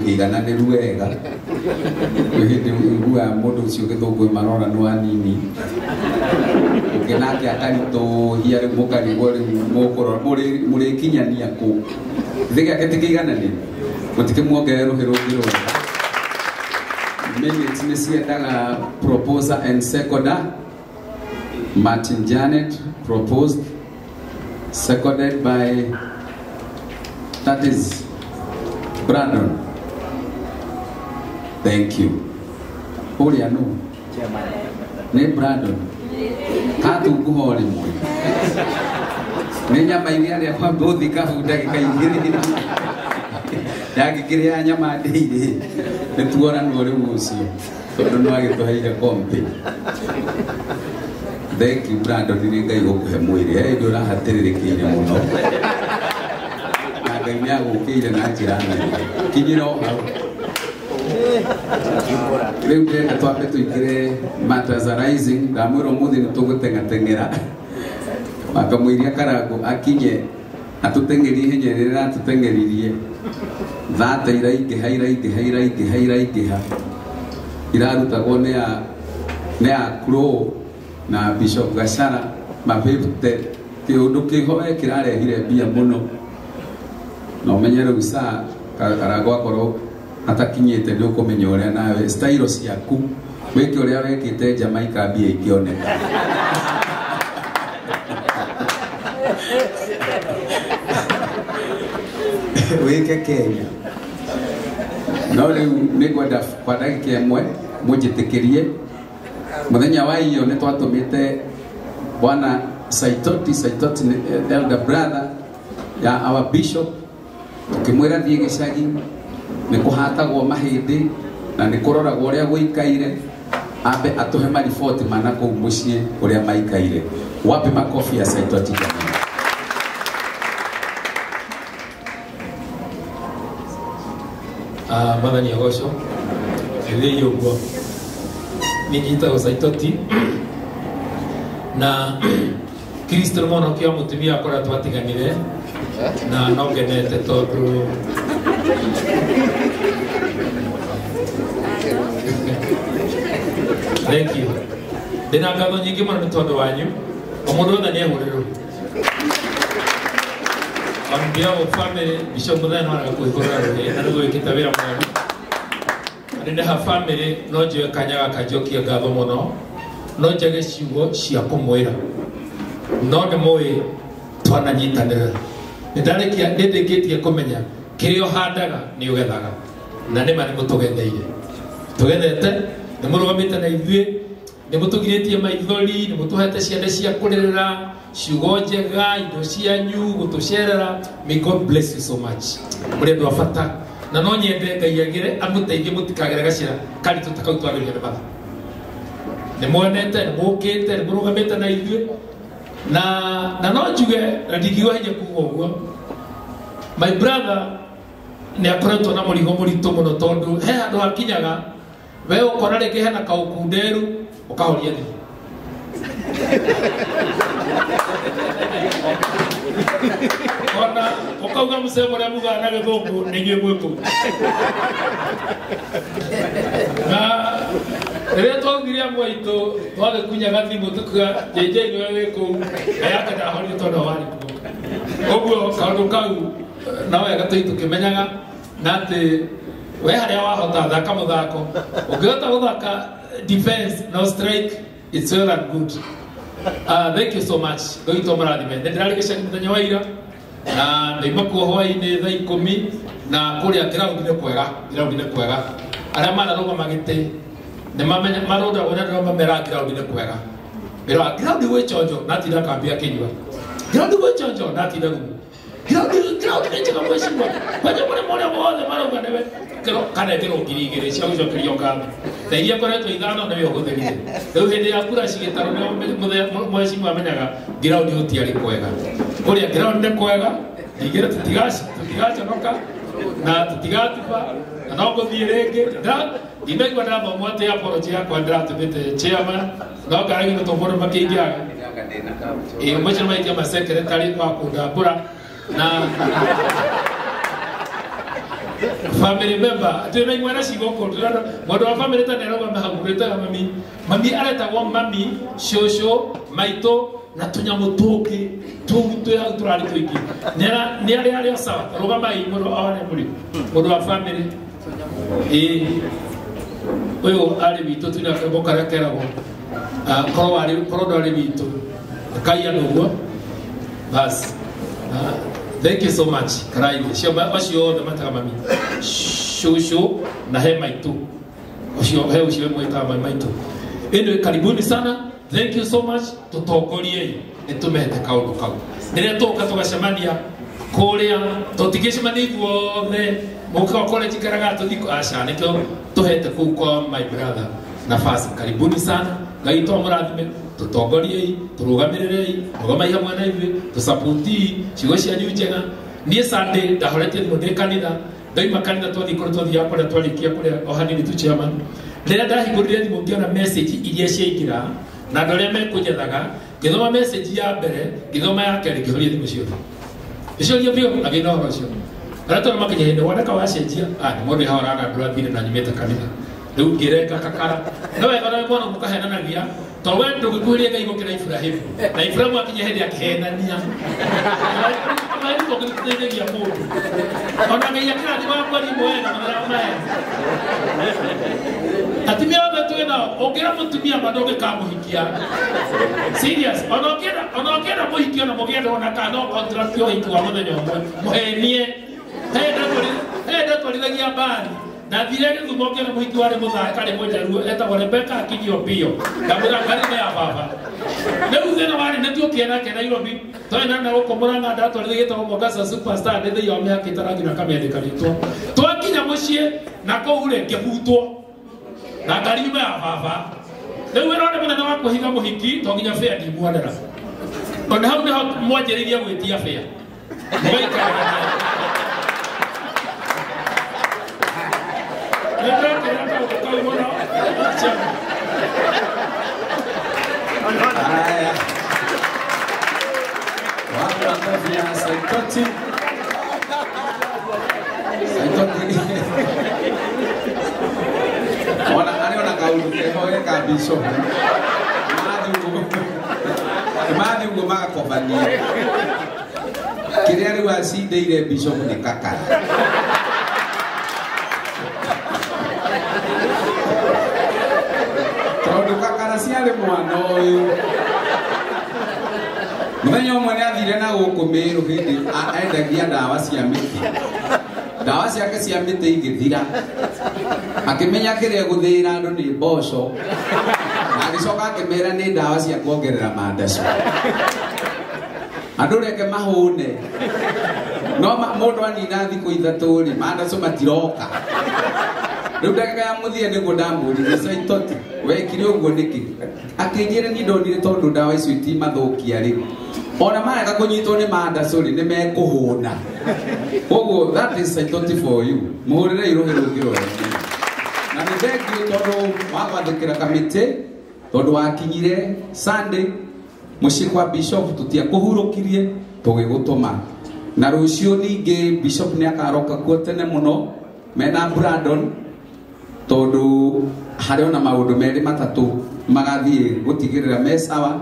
igana nä ruega hä ndä ngua må ndå å cio gä thå ngå marora nä wanini å ngä nake akaritå hia rä må karigwo rä må rä kinyania kå thä gä ake tä kä igananä må tikä muongerere rå hä rå ngä rwega minutes nä ciendaga proposer and seconder. Martin Janet proposed, seconded by, that is Brandon. Thank you. Uria no. Ne Brandon. Katu kuhori mo. Ne nyama iria ria kwa bothi ka fuda ka igiri. Yaki kiria nyama deide. Ne tuora no ri mucio. Tondu no agituhaire kompe. Thank you Brandon, ni ngai gukuhe mwiri ndio rahatiririkiire muno ngai ni agukire na njira nene kinyira hau riu ndenda twambe tuikire matters arising ndamwira umuthi ni tugutengatengera makamwiria Karangu akinye atutengerie hinyerera atutengeririe thata iraingiha irarutagwo ne a Crow na Bishop Gachara mabebute kiundu kihoe kirarehire mbia muno no menyere gusa Karangu akorwo atakinyite ndi ukumenya uria nawe style ciaku wiki uria wekite Jamaica mbia ikioneka wike Kenya no riu ni gwenda kwa ndagika imwe munjitikirie muthenya wa iyo ni twatumite bwana Saitoti elder brother ya our bishop tukimwira thie gicagi ni kuhatagwo mahindi na ni kuroragwo uria guikaire ambe atuhe mariboti mana kuu mucii uria maikaire wapi makofi ya Saitoti Madani Agosho ele yogo nijita Saitoti na Kristo mono kia mutumia akora twatiganire na nogenete tondu thank you ndina ngatho nyingi muno ni tondu wanyu omundu wothe ni ehuriro on behalf of family Bishop Muthani waraga kuhurira ruhi na niguo ikita wira mwega and her family no njoe kanyaga kajokia ngatho muno no njage ciugo cia kumwira no nä må twananyitanä ndändäkä kumenya kä rä o handaga nä å gethaga na nä ma nä må tå getheire tå gethete nä må rå gamä te na ithuä nä må tå girä tie maithori nä må tå hete ciana cia kå rä rä ra ciugo njega indo cianyu gå tå cerera. May God bless you so much må rä andå a bata na no nyende ngai agä re amå teithie må tikagere gacira karitå takau twarä ria nä matha nä mwenete nä må kä te nä må rå gamä te na ithuä na no njuge na ndingiuga hinya kuga uguo my brother ni akoretwo na murigo muritu muno tondu he andu hakinyaga we ukora ringi hena kaukunderu ukahoria thi ona ukauga musemo ria muga na githungu ni nyue mweku na rä twongire amwe itå twagä kunyaga thimå tå kuga JJ nä we wä kå ayake ndahorio tondå warä kuo ũguo kaũndũ kau na wega tå itå kä menyaga na atä we harä a wahota thaka må thako å ngä hota gå thaka defense no strike it's well and good. Thank you so much thå itå marathime nä ndä rarä gä cagi må thenya wa ira na ndaima kuo hwainä thaa 10 na kå rä a ground nä kwega arä a manarå gamagä tä nemamenya maroda wona mamera ground ne kwega pero ground we chonjo natinda kambia kinywa ground we chonjo natinda gumu ground ne chaka mweshimwa kwaje mwana mwana maroga newe kana ndiro ngirigire cia gucokerio ngambi na iria koretwo ithano na yo guthegire riu hindi ya kura cigitaro ne mweshimwa amenyaga ground utiari kwega kuria ground ne kwega igire tutigaconoka na tutigatuba na no guthie ringi ndimegwa ndamba mwate apology yakwa ndiratumite chairman no ngaragi no tombora makingiaga mwecha maikia ma secretary kwa kundambura na family member tena imwana shigoko tuna modo wa family tana roba mahagureta mami areta wa mami shosho maito na tunyamutoke tuto ya turali twiki ni ali sawa roba mai modo awane muri modo wa family oyo ali bito tuna kabokara kerago ko ali prodo ali bito kaya no bas. Thank you so much. Karai, shio the mata mami. Shosho na he maitu. Shio mwita maitu. Eno karibuni sana. Thank you so much. Tutokolie etumete kaulu kau. Nile toka tukashamania korea totikeshimani kuone muka kole chikaraga tudiko asha nikyo tuhete kuko my brother nafasi. Karibuni sana. Gaito muradime tutogorie turugamirire ngoma ya mwana hivi tusaputi chigoshi ya njega ni Sunday ndahorete mu kanitha ndoima kanitha twathikora twathia kore twalikia kore ohanini tu chairman rera ndahigurire ni mungiona message iria ciaikira na ndore mekujethaga ngithoma message ya mbere ngithoma ya keri kihoria thimu cio icio ria bio agina oro cio arato makinya hinde woneka wacenjia ni mundu hawara ndura thire na nyimete kanitha riu ngireka kakara no wega na mwana mukahenanagia towe ndugikuria ngai gukira Ibrahimu na Ibrahimu akinya hindi akihenania mai ndugikuria mundu ona ngai akira ni wa kwani mwena na maya atimia wetu na ongira mutumia madoge kamuhikia serious onokera muhikia na mugenda ona kana contract yo ikiwa muthenya umwe muhenie henda twalithagia bani na vile ni mmoja na muhiki wale muthaka ni moja ruo eta Rebecca akijio bio ndamura ngari ya baba na uzena wale ndio kiana kana Nairobi toena na uko muranga ndato ligeta Mombasa superstar ndethe yo mya kitarangi na kamendeka ritwa twakinya mucie na ko ure ngehutwo na ngari ya baba leo wera ndemena wa kuhiga muhiki toginya fair di mwanera ona hau ndio mwajeriria gwitia fair mwaika Haya. Watu wakafia Saitoti. Wana kaulu kehoe kabisho. Madi ugo maka kobania. Kiria riwa sideire bisho ni kakara. Kakara ciarĩ mwana ũyũ mũthenya ũmwe nĩ athire na gũkũ Meru hĩndĩ endagia ndawa cia mĩtĩ ndawa ciake cia mĩtĩ igĩthira akĩmenya kĩrĩa gũthĩĩra andũ nĩ mboco na agĩcoka akĩmera nĩ ndawa cia kuongerera mandaco andũ reke mahũne no mũndũ anina thikũ ithatũ rĩ mandaco matiroka rĩu ndagĩka ya mũthia nĩguo ndamũrire Saitoti wekire ũguo nĩkĩ akĩnjĩra nĩ ndonire tondũ ndawa icio itimathũkia rĩ ona mareka kũnyitwo nĩ mandaco rĩ nĩ mekũhũna ũguo that is Saitoti for you mũhũrĩre irũhĩ rũngĩ rwene na nĩ thengiũ tondũ wa gwathĩkĩra kamĩtĩ tondũ wakinyire Sunday mũciĩ kwa Bishop tũtiakũhurũkirie tũgĩgũtũma na rũciũ ningĩ Bishop nĩ akaroka kuo tene mũno mena Brandon tondu hari ona maundu meri matatu magathie gutigirira mesawa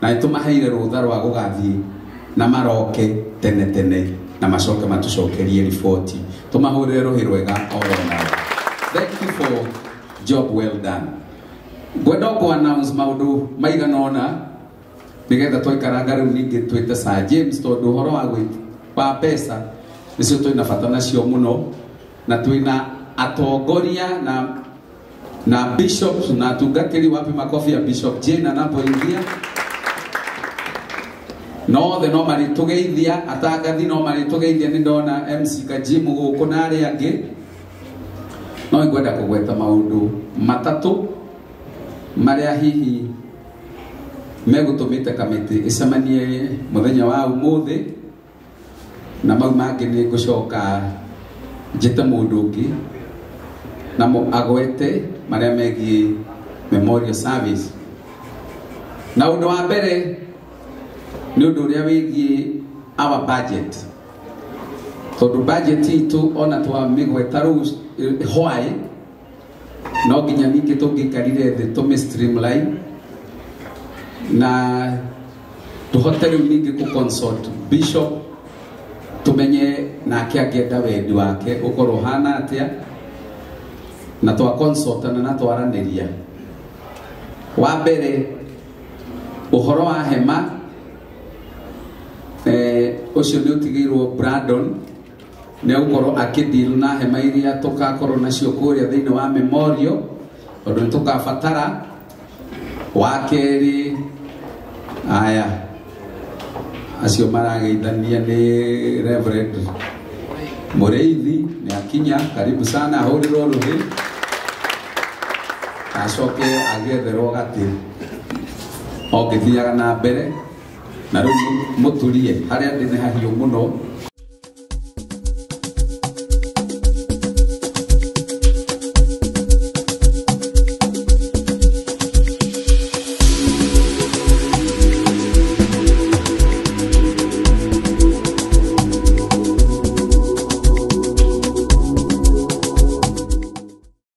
na itumaheire rutha rwa gugathie na maroke tene na macoke matucokerie riboti tumahurire ruhi rwega orona. Thank you for job well done. Gwenda ku announce maundu maigana ona nigetha twikaranga riu ningi twite Sir James tondu horo wa pesa nicio twina bata nacio muno na twina atongoria na bishops na tungatiri wapi makofi ya Bishop Jane anapoingia no the no mari tugeithia atangathi no mari tugeithia ni ndona MC Kajimu guku na ari angi no ngwenda kugweta maundu matatu maria hihi megutumite kamiti icemanie muthenya wa umuthi na mau mangi ni ngucoka njite mundu ungi na agwete maria megie memorial service na undu wa mbere ni undu uria wigie our budget tondu budget itu ona twa migweta riu hwai no nginya ningi tungikarire thi tume streamline na tuhote riu ningi ku consult bishop tumenye nake agenda wendi wake ukorwo hana atia na twa consult na twaraniria wa mbere uhoro wa hema ucio ni utigirwo Brandon ne ukorwo akideal na hema iria tukakorwo nacio kuria thiini wa memorial undu tukabatara wa keri aya acio marageithania ni Reverend Mureithi ni akinya karibu sana ahuriro ruhi acoke agetherwo gati ogithiaga na mbere na riu muturie haria ndi ni hahiu muno